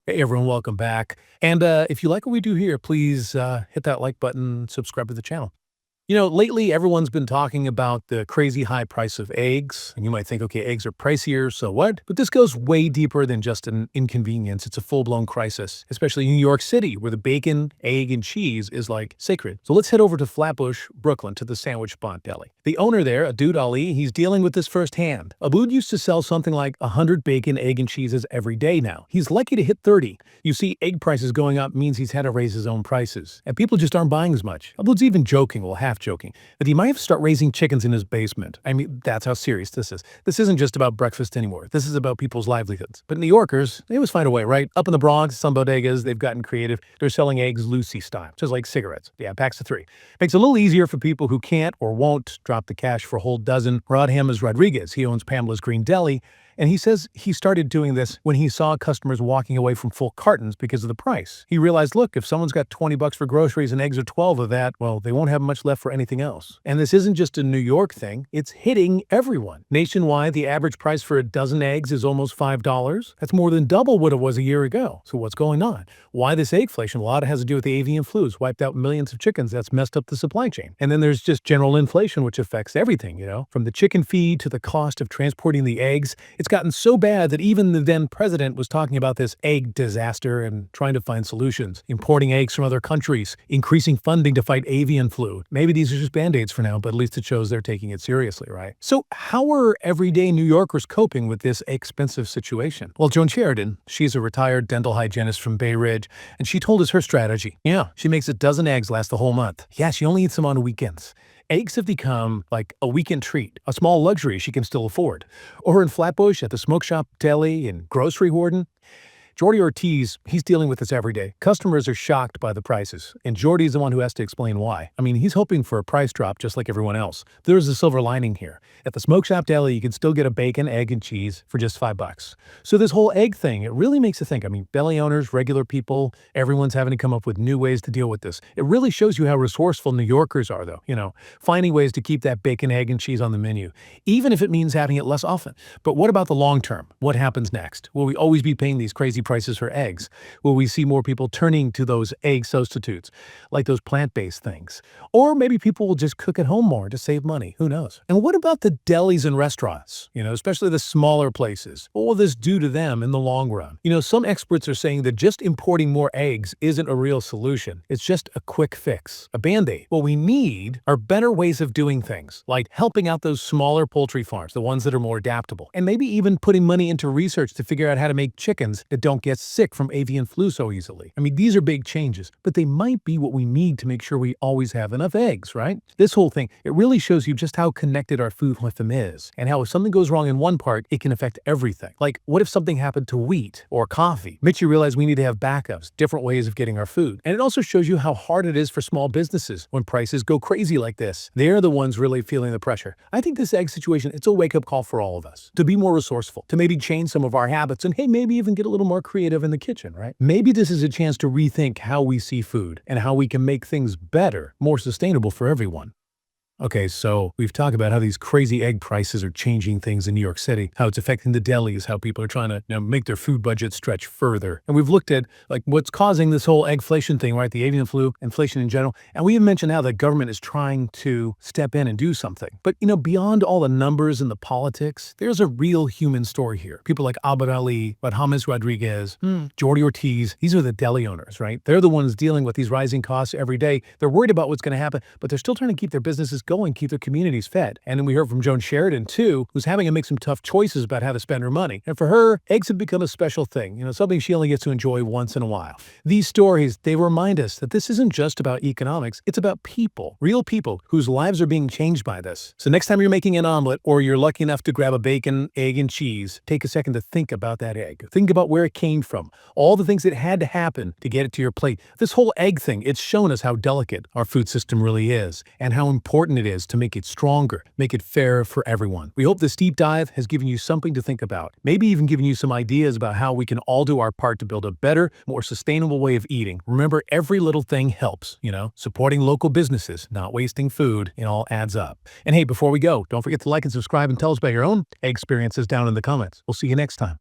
Hey everyone, welcome back. And if you like what we do here, please hit that like button, subscribe to the channel. Lately everyone's been talking about the crazy high price of eggs. And you might think, okay, eggs are pricier, so what? But this goes way deeper than just an inconvenience. It's a full-blown crisis, especially in New York City, where the bacon, egg, and cheese is like sacred. So let's head over to Flatbush, Brooklyn, to the sandwich spot Deli. The owner there, Abood Ali, he's dealing with this firsthand. Abood used to sell something like 100 bacon, egg, and cheeses every day now. He's lucky to hit 30. You see, egg prices going up means he's had to raise his own prices. And people just aren't buying as much. Abood's even joking, well, half joking, that he might have to start raising chickens in his basement. I mean, that's how serious this is. This isn't just about breakfast anymore. This is about people's livelihoods. But New Yorkers, they always find a way, right? Up in the Bronx, some bodegas, they've gotten creative. They're selling eggs Lucy style, just like cigarettes. Yeah, packs of 3. Makes it a little easier for people who can't or won't drop the cash for a whole dozen. Rod Hammers Rodriguez, he owns Pamela's Green Deli, and he says he started doing this when he saw customers walking away from full cartons because of the price. He realized, look, if someone's got 20 bucks for groceries and eggs are 12 of that, well, they won't have much left for anything else. And this isn't just a New York thing, it's hitting everyone. Nationwide, the average price for a dozen eggs is almost $5. That's more than double what it was a year ago. So what's going on? Why this eggflation? A lot of it has to do with the avian flu. It's wiped out millions of chickens. That's messed up the supply chain. And then there's just general inflation, which affects everything, from the chicken feed to the cost of transporting the eggs. It's gotten so bad that even the then president was talking about this egg disaster and trying to find solutions, importing eggs from other countries, increasing funding to fight avian flu. Maybe these are just band-aids for now, but at least it shows they're taking it seriously, right? So how are everyday New Yorkers coping with this expensive situation? Well, Joan Sheridan, she's a retired dental hygienist from Bay Ridge, and she told us her strategy. Yeah, she makes a dozen eggs last the whole month. Yeah, she only eats them on weekends. Eggs have become like a weekend treat, a small luxury she can still afford. Or in Flatbush at the smoke shop Deli and grocery warden, Jordy Ortiz, he's dealing with this every day. Customers are shocked by the prices, and Jordy's the one who has to explain why. I mean, he's hoping for a price drop just like everyone else. There's a silver lining here. At the smoke shop Deli, you can still get a bacon, egg, and cheese for just $5. So this whole egg thing, it really makes you think. I mean, deli owners, regular people, everyone's having to come up with new ways to deal with this. It really shows you how resourceful New Yorkers are, though, finding ways to keep that bacon, egg, and cheese on the menu, even if it means having it less often. But what about the long term? What happens next? Will we always be paying these crazy prices for eggs? Will we see more people turning to those egg substitutes, like those plant-based things? Or maybe people will just cook at home more to save money. Who knows? And what about the delis and restaurants, especially the smaller places? What will this do to them in the long run? Some experts are saying that just importing more eggs isn't a real solution. It's just a quick fix, a band-aid. What we need are better ways of doing things, like helping out those smaller poultry farms, the ones that are more adaptable, and maybe even putting money into research to figure out how to make chickens that don't get sick from avian flu so easily. I mean, these are big changes, but they might be what we need to make sure we always have enough eggs, right? This whole thing, it really shows you just how connected our food system is, and how if something goes wrong in one part, it can affect everything. Like, what if something happened to wheat or coffee? Makes you realize we need to have backups, different ways of getting our food. And it also shows you how hard it is for small businesses when prices go crazy like this. They're the ones really feeling the pressure. I think this egg situation, it's a wake-up call for all of us to be more resourceful, to maybe change some of our habits, and hey, maybe even get a little more creative in the kitchen, right? Maybe this is a chance to rethink how we see food and how we can make things better, more sustainable for everyone. Okay, so we've talked about how these crazy egg prices are changing things in New York City, how it's affecting the delis, how people are trying to make their food budget stretch further. And we've looked at what's causing this whole eggflation thing, right? The avian flu, inflation in general. And we even mentioned how the government is trying to step in and do something. But beyond all the numbers and the politics, there's a real human story here. People like Abood Ali, James Rodriguez, Jordy Ortiz, these are the deli owners, right? They're the ones dealing with these rising costs every day. They're worried about what's going to happen, but they're still trying to keep their businesses going, keep their communities fed. And then we heard from Joan Sheridan, too, who's having to make some tough choices about how to spend her money. And for her, eggs have become a special thing, something she only gets to enjoy once in a while. These stories, they remind us that this isn't just about economics, it's about people, real people whose lives are being changed by this. So next time you're making an omelet, or you're lucky enough to grab a bacon, egg, and cheese, take a second to think about that egg. Think about where it came from, all the things that had to happen to get it to your plate. This whole egg thing, it's shown us how delicate our food system really is, and how important it is to make it stronger, make it fairer for everyone. We hope this deep dive has given you something to think about, maybe even given you some ideas about how we can all do our part to build a better, more sustainable way of eating. Remember, every little thing helps, supporting local businesses, not wasting food, it all adds up. And hey, before we go, don't forget to like and subscribe and tell us about your own egg experiences down in the comments. We'll see you next time.